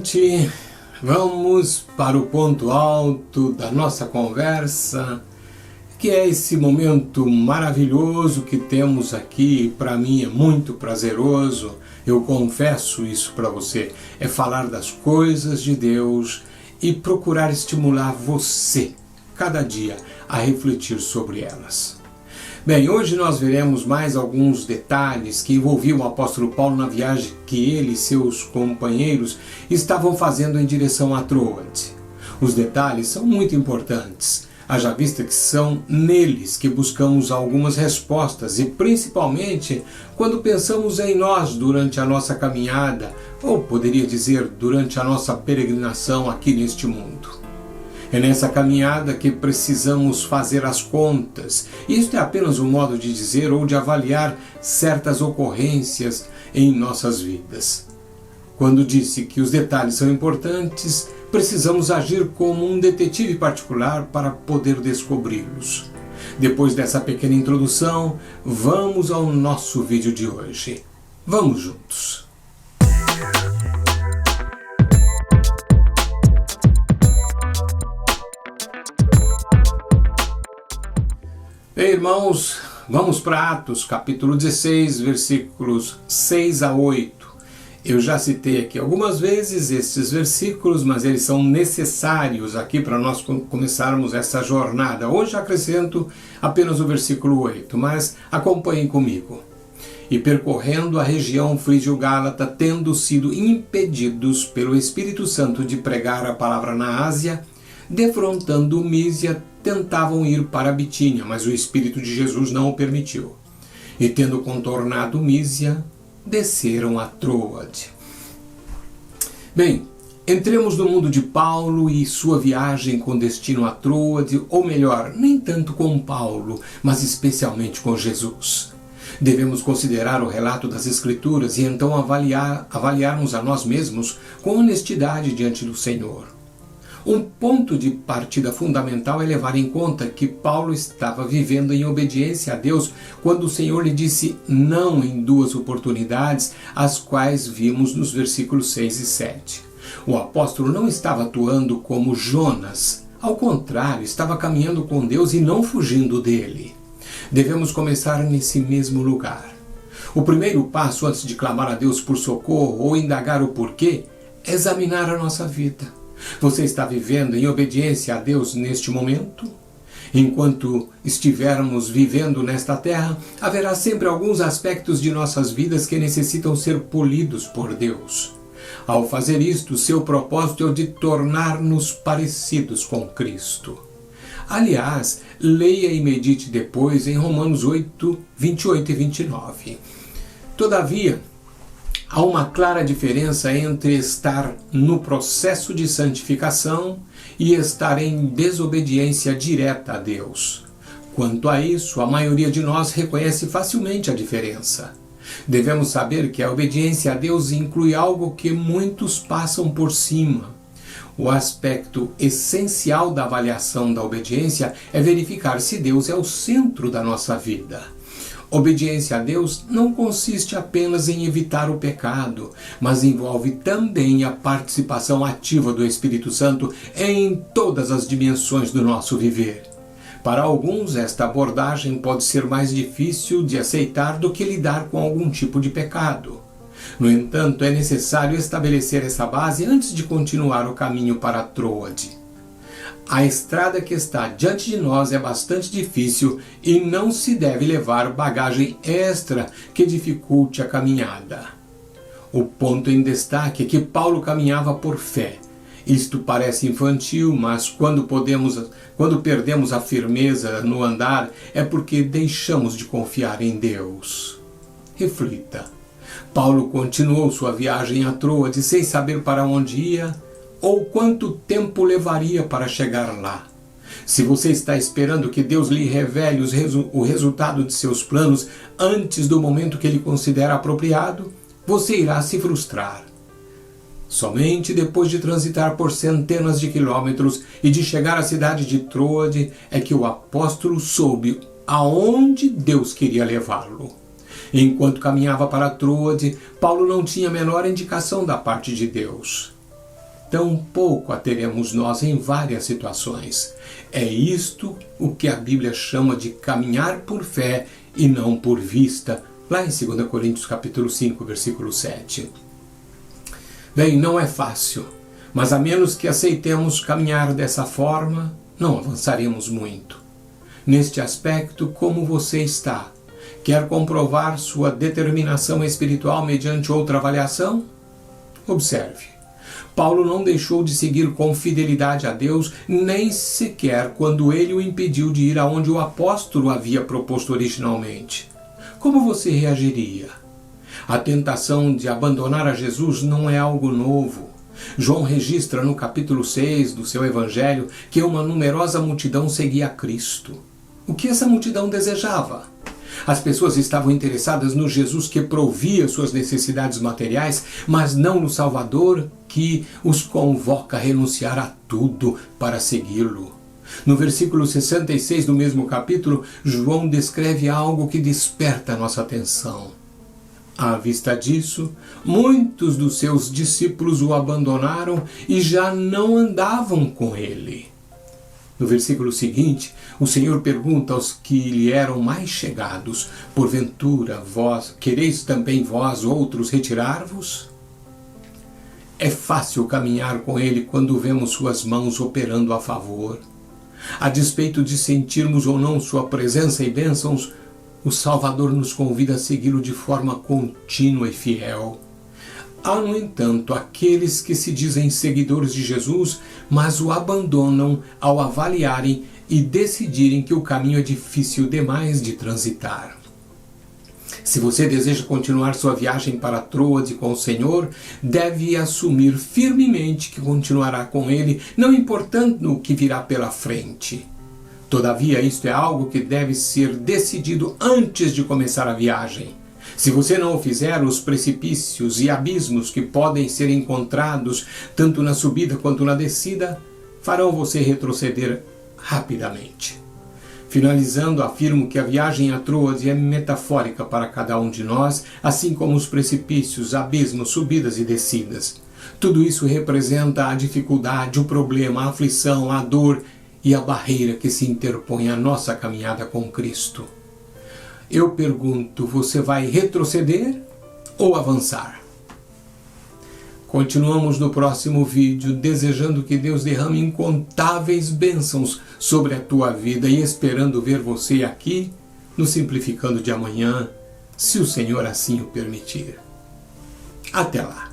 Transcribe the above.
gente, vamos para o ponto alto da nossa conversa, que é esse momento maravilhoso que temos aqui. Para mim é muito prazeroso, eu confesso isso para você, é falar das coisas de Deus e procurar estimular você, cada dia, a refletir sobre elas. Bem, hoje nós veremos mais alguns detalhes que envolviam o apóstolo Paulo na viagem que ele e seus companheiros estavam fazendo em direção a Troade. Os detalhes são muito importantes, haja vista que são neles que buscamos algumas respostas e principalmente quando pensamos em nós durante a nossa caminhada, ou poderia dizer, durante a nossa peregrinação aqui neste mundo. É nessa caminhada que precisamos fazer as contas. Isto é apenas um modo de dizer ou de avaliar certas ocorrências em nossas vidas. Quando disse que os detalhes são importantes, precisamos agir como um detetive particular para poder descobri-los. Depois dessa pequena introdução, vamos ao nosso vídeo de hoje. Vamos juntos! Bem, irmãos, vamos para Atos, capítulo 16, versículos 6 a 8. Eu já citei aqui algumas vezes estes versículos, mas eles são necessários aqui para nós começarmos essa jornada. Hoje acrescento apenas o versículo 8, mas acompanhem comigo. E percorrendo a região frígio-gálata, tendo sido impedidos pelo Espírito Santo de pregar a palavra na Ásia, defrontando Mísia, tentavam ir para Bitínia, mas o Espírito de Jesus não o permitiu. E tendo contornado Mísia, desceram a Troade. Bem, entremos no mundo de Paulo e sua viagem com destino a Troade, ou melhor, nem tanto com Paulo, mas especialmente com Jesus. Devemos considerar o relato das Escrituras e então avaliarmos a nós mesmos com honestidade diante do Senhor. Um ponto de partida fundamental é levar em conta que Paulo estava vivendo em obediência a Deus quando o Senhor lhe disse não em duas oportunidades, as quais vimos nos versículos 6 e 7. O apóstolo não estava atuando como Jonas, ao contrário, estava caminhando com Deus e não fugindo dele. Devemos começar nesse mesmo lugar. O primeiro passo antes de clamar a Deus por socorro ou indagar o porquê é examinar a nossa vida. Você está vivendo em obediência a Deus neste momento? Enquanto estivermos vivendo nesta terra, haverá sempre alguns aspectos de nossas vidas que necessitam ser polidos por Deus. Ao fazer isto, seu propósito é o de tornar-nos parecidos com Cristo. Aliás, leia e medite depois em Romanos 8, 28 e 29. Todavia, há uma clara diferença entre estar no processo de santificação e estar em desobediência direta a Deus. Quanto a isso, a maioria de nós reconhece facilmente a diferença. Devemos saber que a obediência a Deus inclui algo que muitos passam por cima. O aspecto essencial da avaliação da obediência é verificar se Deus é o centro da nossa vida. Obediência a Deus não consiste apenas em evitar o pecado, mas envolve também a participação ativa do Espírito Santo em todas as dimensões do nosso viver. Para alguns, esta abordagem pode ser mais difícil de aceitar do que lidar com algum tipo de pecado. No entanto, é necessário estabelecer essa base antes de continuar o caminho para Troade. A estrada que está diante de nós é bastante difícil e não se deve levar bagagem extra que dificulte a caminhada. O ponto em destaque é que Paulo caminhava por fé. Isto parece infantil, mas quando perdemos a firmeza no andar é porque deixamos de confiar em Deus. Reflita. Paulo continuou sua viagem a Troade sem saber para onde ia ou quanto tempo levaria para chegar lá. Se você está esperando que Deus lhe revele o resultado de seus planos antes do momento que ele considera apropriado, você irá se frustrar. Somente depois de transitar por centenas de quilômetros e de chegar à cidade de Troade é que o apóstolo soube aonde Deus queria levá-lo. Enquanto caminhava para Troade, Paulo não tinha a menor indicação da parte de Deus. tampouco a teremos nós em várias situações. É isto o que a Bíblia chama de caminhar por fé e não por vista, lá em 2 Coríntios capítulo 5, versículo 7. Bem, não é fácil, mas a menos que aceitemos caminhar dessa forma, não avançaremos muito. Neste aspecto, como você está? Quer comprovar sua determinação espiritual mediante outra avaliação? Observe. Paulo não deixou de seguir com fidelidade a Deus, nem sequer quando ele o impediu de ir aonde o apóstolo havia proposto originalmente. Como você reagiria? A tentação de abandonar a Jesus não é algo novo. João registra no capítulo 6 do seu evangelho que uma numerosa multidão seguia a Cristo. O que essa multidão desejava? As pessoas estavam interessadas no Jesus que provia suas necessidades materiais, mas não no Salvador que os convoca a renunciar a tudo para segui-lo. No versículo 66 do mesmo capítulo, João descreve algo que desperta a nossa atenção. À vista disso, muitos dos seus discípulos o abandonaram e já não andavam com ele. No versículo seguinte, o Senhor pergunta aos que lhe eram mais chegados: porventura, quereis também vós outros retirar-vos? É fácil caminhar com ele quando vemos suas mãos operando a favor. A despeito de sentirmos ou não sua presença e bênçãos, o Salvador nos convida a segui-lo de forma contínua e fiel. Há, no entanto, aqueles que se dizem seguidores de Jesus, mas o abandonam ao avaliarem e decidirem que o caminho é difícil demais de transitar. Se você deseja continuar sua viagem para Troade com o Senhor, deve assumir firmemente que continuará com Ele, não importando o que virá pela frente. Todavia, isto é algo que deve ser decidido antes de começar a viagem. Se você não o fizer, os precipícios e abismos que podem ser encontrados tanto na subida quanto na descida farão você retroceder rapidamente. Finalizando, afirmo que a viagem a Troade é metafórica para cada um de nós, assim como os precipícios, abismos, subidas e descidas. Tudo isso representa a dificuldade, o problema, a aflição, a dor e a barreira que se interpõe à nossa caminhada com Cristo. Eu pergunto, você vai retroceder ou avançar? Continuamos no próximo vídeo, desejando que Deus derrame incontáveis bênçãos sobre a tua vida e esperando ver você aqui no Simplificando de amanhã, se o Senhor assim o permitir. Até lá!